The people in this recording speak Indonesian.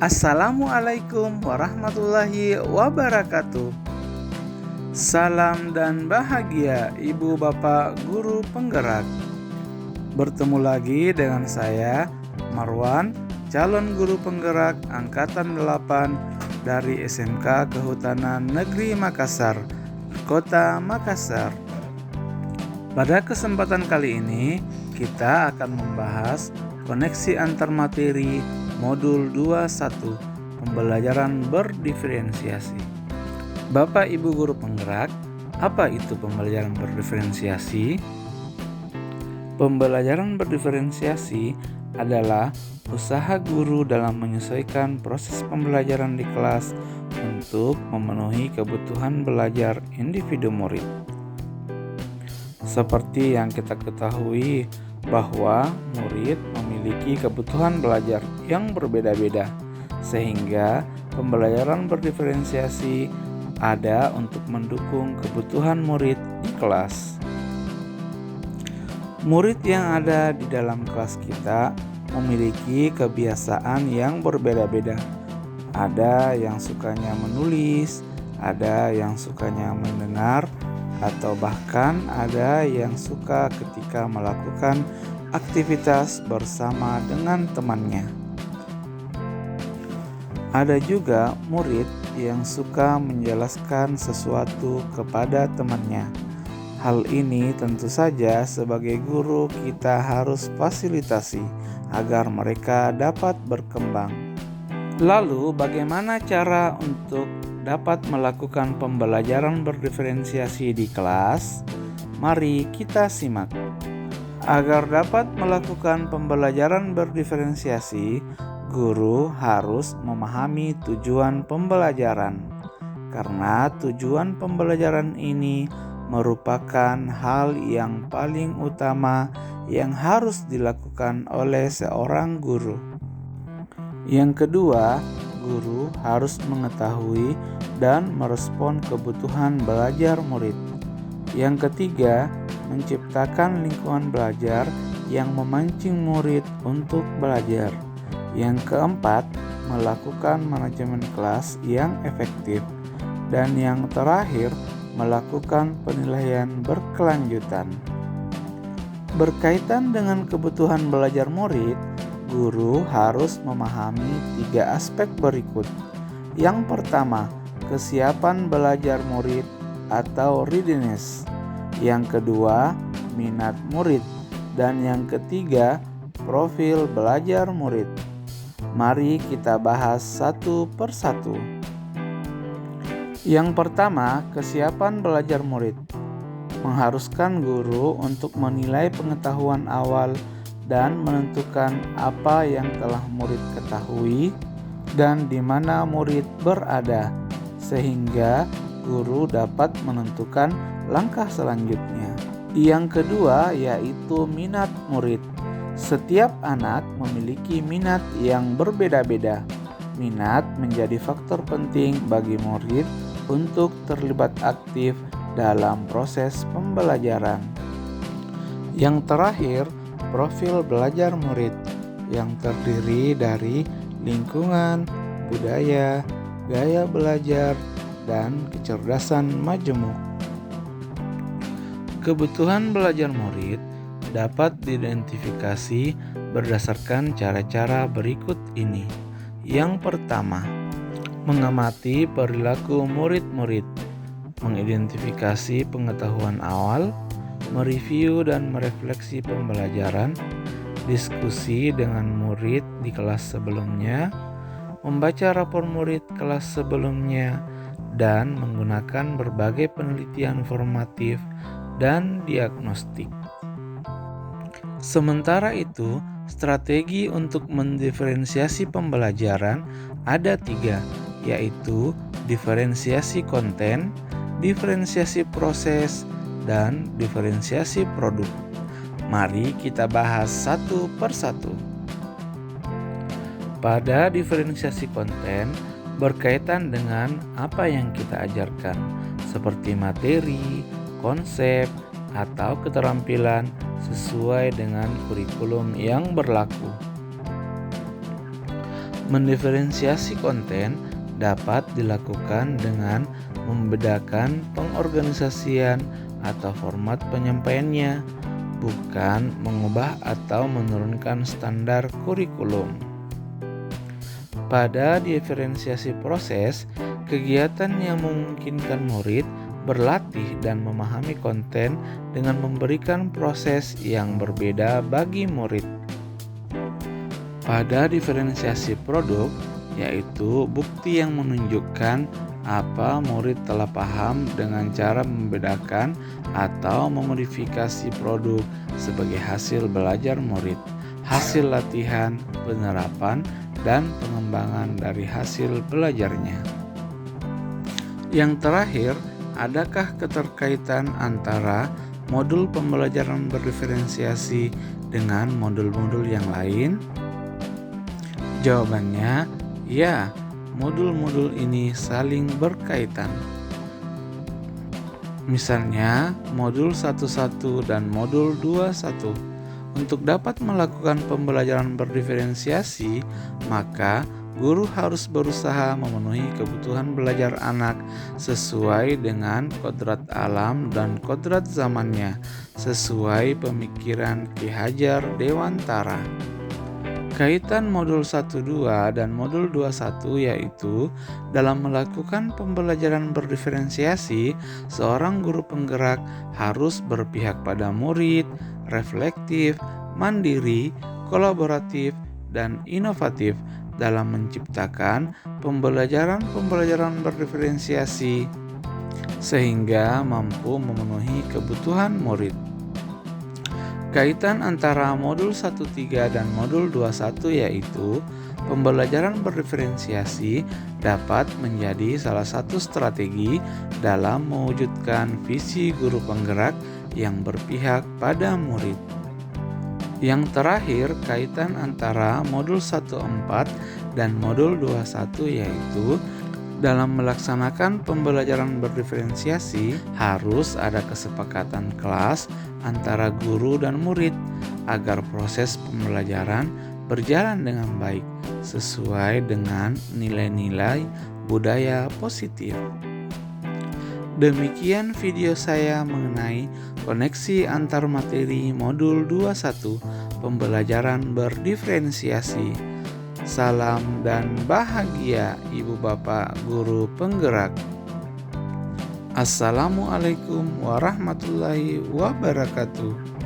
Assalamualaikum warahmatullahi wabarakatuh. Salam dan bahagia Ibu Bapak Guru Penggerak. Bertemu lagi dengan saya Marwan, calon guru penggerak angkatan 8 dari SMK Kehutanan Negeri Makassar, Kota Makassar. Pada kesempatan kali ini kita akan membahas koneksi antar materi Modul 21, pembelajaran berdiferensiasi. Bapak Ibu Guru Penggerak, apa itu pembelajaran berdiferensiasi? Pembelajaran berdiferensiasi adalah usaha guru dalam menyesuaikan proses pembelajaran di kelas untuk memenuhi kebutuhan belajar individu murid. Seperti yang kita ketahui, bahwa murid memiliki kebutuhan belajar yang berbeda-beda, sehingga pembelajaran berdiferensiasi ada untuk mendukung kebutuhan murid di kelas. Murid yang ada di dalam kelas kita memiliki kebiasaan yang berbeda-beda. Ada yang sukanya menulis, ada yang sukanya mendengar, atau bahkan ada yang suka ketika melakukan aktivitas bersama dengan temannya. Ada juga murid yang suka menjelaskan sesuatu kepada temannya. Hal ini tentu saja sebagai guru kita harus fasilitasi agar mereka dapat berkembang. Lalu bagaimana cara untuk dapat melakukan pembelajaran berdiferensiasi di kelas? Mari kita simak. Agar dapat melakukan pembelajaran berdiferensiasi, guru harus memahami tujuan pembelajaran. Karena tujuan pembelajaran ini merupakan hal yang paling utama yang harus dilakukan oleh seorang guru. Yang kedua, guru harus mengetahui dan merespon kebutuhan belajar murid. Yang ketiga, menciptakan lingkungan belajar yang memancing murid untuk belajar. Yang keempat, melakukan manajemen kelas yang efektif. Dan yang terakhir, melakukan penilaian berkelanjutan. Berkaitan dengan kebutuhan belajar murid, guru harus memahami 3 aspek berikut. Yang pertama, kesiapan belajar murid atau readiness. Yang kedua, minat murid. Dan yang ketiga, profil belajar murid. Mari kita bahas satu persatu. Yang pertama, kesiapan belajar murid. Mengharuskan guru untuk menilai pengetahuan awal dan menentukan apa yang telah murid ketahui dan di mana murid berada, sehingga guru dapat menentukan langkah selanjutnya. Yang kedua yaitu minat murid. Setiap anak memiliki minat yang berbeda-beda. Minat menjadi faktor penting bagi murid untuk terlibat aktif dalam proses pembelajaran. Yang terakhir, profil belajar murid yang terdiri dari lingkungan, budaya, gaya belajar, dan kecerdasan majemuk. Kebutuhan belajar murid dapat diidentifikasi berdasarkan cara-cara berikut ini. Yang pertama, mengamati perilaku murid-murid, mengidentifikasi pengetahuan awal, mereview dan merefleksi pembelajaran, diskusi dengan murid di kelas sebelumnya, membaca rapor murid kelas sebelumnya, dan menggunakan berbagai penelitian formatif dan diagnostik. Sementara itu, strategi untuk mendiferensiasi pembelajaran ada 3, yaitu diferensiasi konten, diferensiasi proses, dan diferensiasi produk. Mari kita bahas satu persatu. Pada diferensiasi konten, berkaitan dengan apa yang kita ajarkan, seperti materi, konsep, atau keterampilan sesuai dengan kurikulum yang berlaku. Mendiferensiasi konten dapat dilakukan dengan membedakan pengorganisasian atau format penyampaiannya, bukan mengubah atau menurunkan standar kurikulum. Pada diferensiasi proses, kegiatan yang memungkinkan murid berlatih dan memahami konten dengan memberikan proses yang berbeda bagi murid. Pada diferensiasi produk, yaitu bukti yang menunjukkan apa murid telah paham dengan cara membedakan atau memodifikasi produk sebagai hasil belajar murid, hasil latihan, penerapan, dan pengembangan dari hasil belajarnya. Yang terakhir, adakah keterkaitan antara modul pembelajaran berdiferensiasi dengan modul-modul yang lain? Jawabannya, ya, modul-modul ini saling berkaitan. Misalnya, modul 11 dan modul 21. Untuk dapat melakukan pembelajaran berdiferensiasi, maka guru harus berusaha memenuhi kebutuhan belajar anak sesuai dengan kodrat alam dan kodrat zamannya, sesuai pemikiran Ki Hajar Dewantara. Kaitan modul 12 dan modul 21 yaitu dalam melakukan pembelajaran berdiferensiasi, seorang guru penggerak harus berpihak pada murid, reflektif, mandiri, kolaboratif, dan inovatif dalam menciptakan pembelajaran berdiferensiasi sehingga mampu memenuhi kebutuhan murid. Kaitan antara modul 13 dan modul 21 yaitu pembelajaran berdiferensiasi dapat menjadi salah satu strategi dalam mewujudkan visi guru penggerak yang berpihak pada murid. Yang terakhir, kaitan antara modul 14 dan modul 21 yaitu dalam melaksanakan pembelajaran berdiferensiasi harus ada kesepakatan kelas antara guru dan murid agar proses pembelajaran berjalan dengan baik sesuai dengan nilai-nilai budaya positif. Demikian video saya mengenai koneksi antar materi modul 21 pembelajaran berdiferensiasi. Salam dan bahagia Ibu Bapak Guru Penggerak. Assalamualaikum warahmatullahi wabarakatuh.